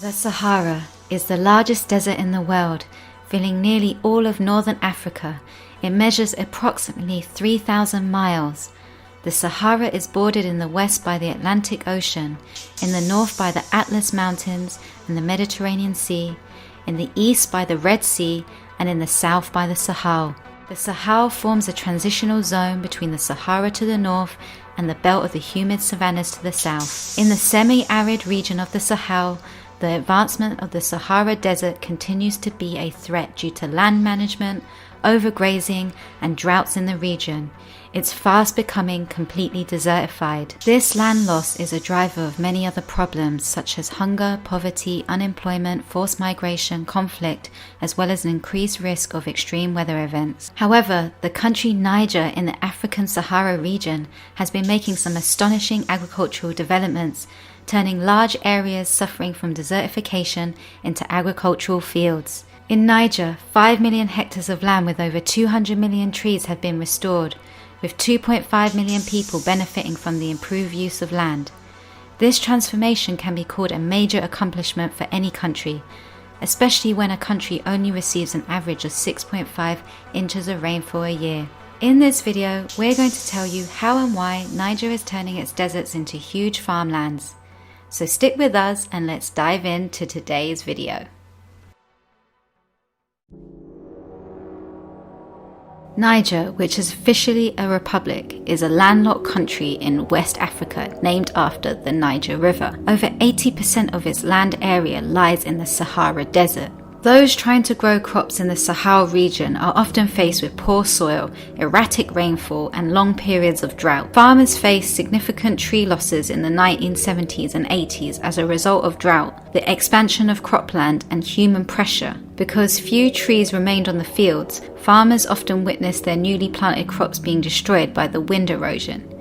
The Sahara is the largest desert in the world, filling nearly all of northern Africa. It measures approximately 3,000 miles. The Sahara is bordered in the west by the Atlantic Ocean, in the north by the Atlas Mountains and the Mediterranean Sea, in the east by the Red Sea, and in the south by the Sahel. The Sahel forms a transitional zone between the Sahara to the north and the belt of the humid savannas to the south. In the semi-arid region of the Sahel, the advancement of the Sahara Desert continues to be a threat due to land management, overgrazing, and droughts in the region. It's fast becoming completely desertified. This land loss is a driver of many other problems such as hunger, poverty, unemployment, forced migration, conflict, as well as an increased risk of extreme weather events. However, the country Niger in the African Sahara region has been making some astonishing agricultural developments, turning large areas suffering from desertification into agricultural fields. In Niger, 5 million hectares of land with over 200 million trees have been restored, with 2.5 million people benefiting from the improved use of land. This transformation can be called a major accomplishment for any country, especially when a country only receives an average of 6.5 inches of rainfall a year. In this video, we're going to tell you how and why Niger is turning its deserts into huge farmlands. So stick with us and let's dive into today's video. Niger, which is officially a republic, is a landlocked country in West Africa named after the Niger River. Over 80% of its land area lies in the Sahara Desert. Those trying to grow crops in the Sahel region are often faced with poor soil, erratic rainfall, and long periods of drought. Farmers faced significant tree losses in the 1970s and 80s as a result of drought, the expansion of cropland, and human pressure. Because few trees remained on the fields, farmers often witnessed their newly planted crops being destroyed by the wind erosion.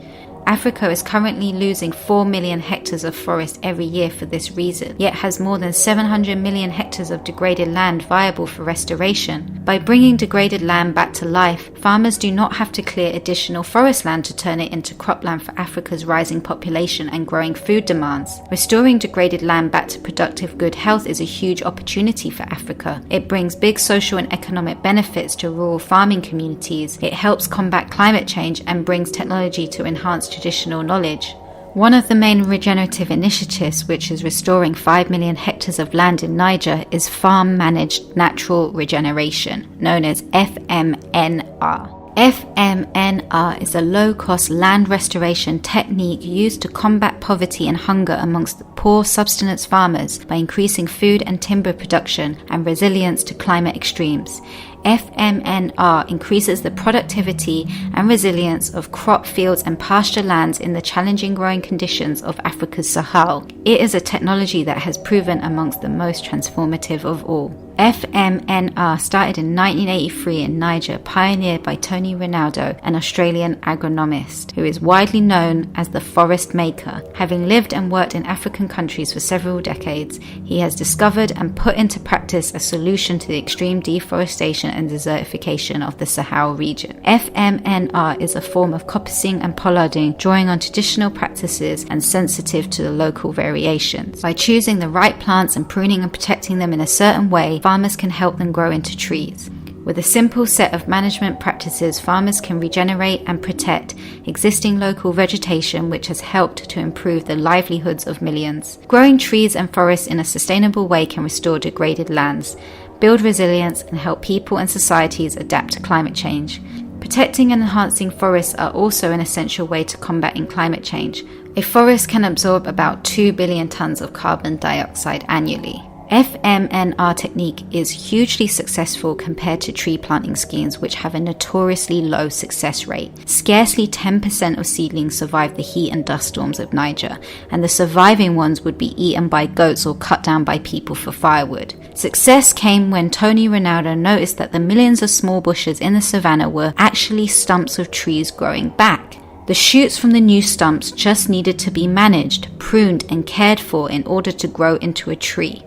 Africa is currently losing 4 million hectares of forest every year for this reason, yet has more than 700 million hectares of degraded land viable for restoration. By bringing degraded land back to life, farmers do not have to clear additional forest land to turn it into cropland for Africa's rising population and growing food demands. Restoring degraded land back to productive good health is a huge opportunity for Africa. It brings big social and economic benefits to rural farming communities. It helps combat climate change and brings technology to enhance traditional knowledge. One of the main regenerative initiatives, which is restoring 5 million hectares of land in Niger, is Farm Managed Natural Regeneration, known as FMNR. FMNR is a low-cost land restoration technique used to combat poverty and hunger amongst poor subsistence farmers by increasing food and timber production and resilience to climate extremes. FMNR increases the productivity and resilience of crop fields and pasture lands in the challenging growing conditions of Africa's Sahel. It is a technology that has proven amongst the most transformative of all. FMNR started in 1983 in Niger, pioneered by Tony Ronaldo, an Australian agronomist, who is widely known as the forest maker. Having lived and worked in African countries for several decades, he has discovered and put into practice a solution to the extreme deforestation and desertification of the Sahel region. FMNR is a form of coppicing and pollarding, drawing on traditional practices and sensitive to the local variations. By choosing the right plants and pruning and protecting them in a certain way, farmers can help them grow into trees. With a simple set of management practices, farmers can regenerate and protect existing local vegetation, which has helped to improve the livelihoods of millions. Growing trees and forests in a sustainable way can restore degraded lands, build resilience, and help people and societies adapt to climate change. Protecting and enhancing forests are also an essential way to combating climate change. A forest can absorb about 2 billion tons of carbon dioxide annually. FMNR technique is hugely successful compared to tree planting schemes, which have a notoriously low success rate. Scarcely 10% of seedlings survive the heat and dust storms of Niger, and the surviving ones would be eaten by goats or cut down by people for firewood. Success came when Tony Ronaldo noticed that the millions of small bushes in the savannah were actually stumps of trees growing back. The shoots from the new stumps just needed to be managed, pruned, and cared for in order to grow into a tree.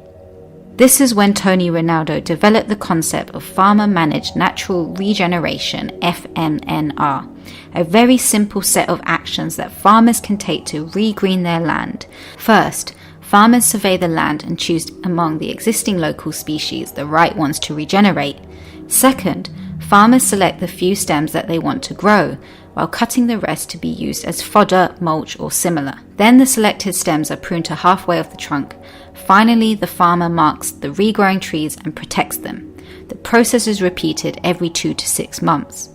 This is when Tony Ronaldo developed the concept of Farmer-Managed Natural Regeneration, FMNR, a very simple set of actions that farmers can take to regreen their land. First, Farmers survey the land and choose among the existing local species the right ones to regenerate. Second, farmers select the few stems that they want to grow, while cutting the rest to be used as fodder, mulch, or similar. Then the selected stems are pruned to halfway off the trunk. Finally, the farmer marks the regrowing trees and protects them. The process is repeated every 2 to 6 months.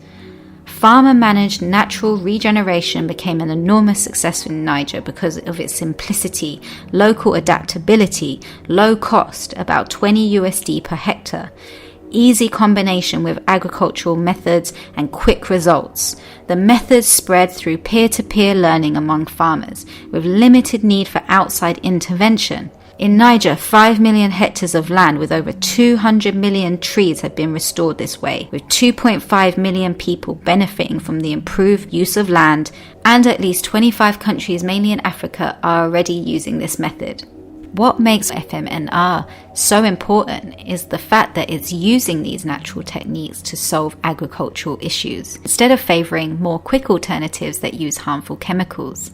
Farmer-managed natural regeneration became an enormous success in Niger because of its simplicity, local adaptability, low cost, about $20 per hectare, easy combination with agricultural methods, and quick results. The methods spread through peer-to-peer learning among farmers, with limited need for outside intervention. In Niger, 5 million hectares of land with over 200 million trees have been restored this way, with 2.5 million people benefiting from the improved use of land, and at least 25 countries, mainly in Africa, are already using this method. What makes FMNR so important is the fact that it's using these natural techniques to solve agricultural issues, instead of favouring more quick alternatives that use harmful chemicals.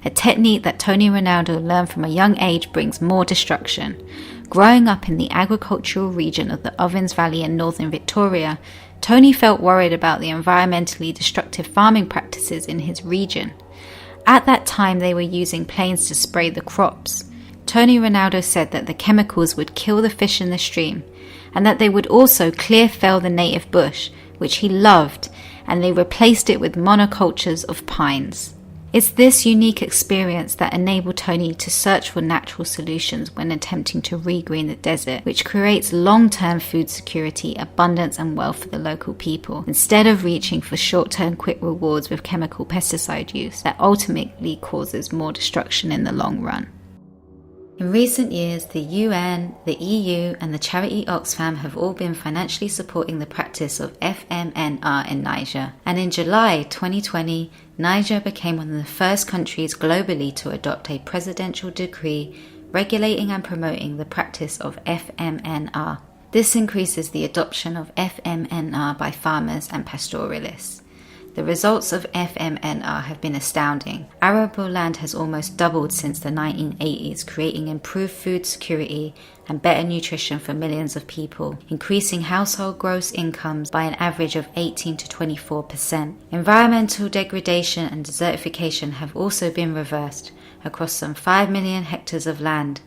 A technique that Tony Ronaldo learned from a young age brings more destruction. Growing up in the agricultural region of the Ovens Valley in northern Victoria, Tony felt worried about the environmentally destructive farming practices in his region. At that time, they were using planes to spray the crops. Tony Ronaldo said that the chemicals would kill the fish in the stream, and that they would also clear fell the native bush, which he loved, and they replaced it with monocultures of pines. It's this unique experience that enabled Tony to search for natural solutions when attempting to regreen the desert, which creates long-term food security, abundance and wealth for the local people, instead of reaching for short-term quick rewards with chemical pesticide use that ultimately causes more destruction in the long run. In recent years, the UN, the EU and the charity Oxfam have all been financially supporting the practice of FMNR in Niger. And in July 2020, Niger became one of the first countries globally to adopt a presidential decree regulating and promoting the practice of FMNR. This increases the adoption of FMNR by farmers and pastoralists. The results of FMNR have been astounding. Arable land has almost doubled since the 1980s, creating improved food security and better nutrition for millions of people, increasing household gross incomes by an average of 18 to 24%. Environmental degradation and desertification have also been reversed across some 5 million hectares of land.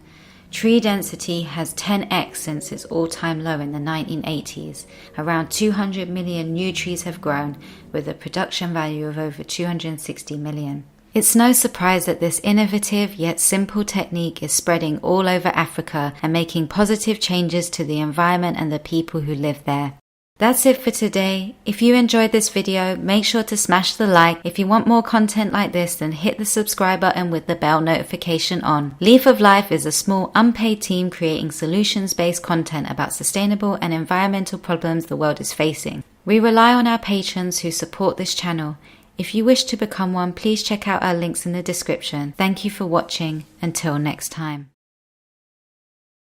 Tree density has 10x since its all-time low in the 1980s. Around 200 million new trees have grown, with a production value of over 260 million. It's no surprise that this innovative yet simple technique is spreading all over Africa and making positive changes to the environment and the people who live there. That's it for today. If you enjoyed this video, make sure to smash the like. If you want more content like this, then hit the subscribe button with the bell notification on. Leaf of Life is a small unpaid team creating solutions-based content about sustainable and environmental problems the world is facing. We rely on our patrons who support this channel. If you wish to become one, please check out our links in the description. Thank you for watching. Until next time.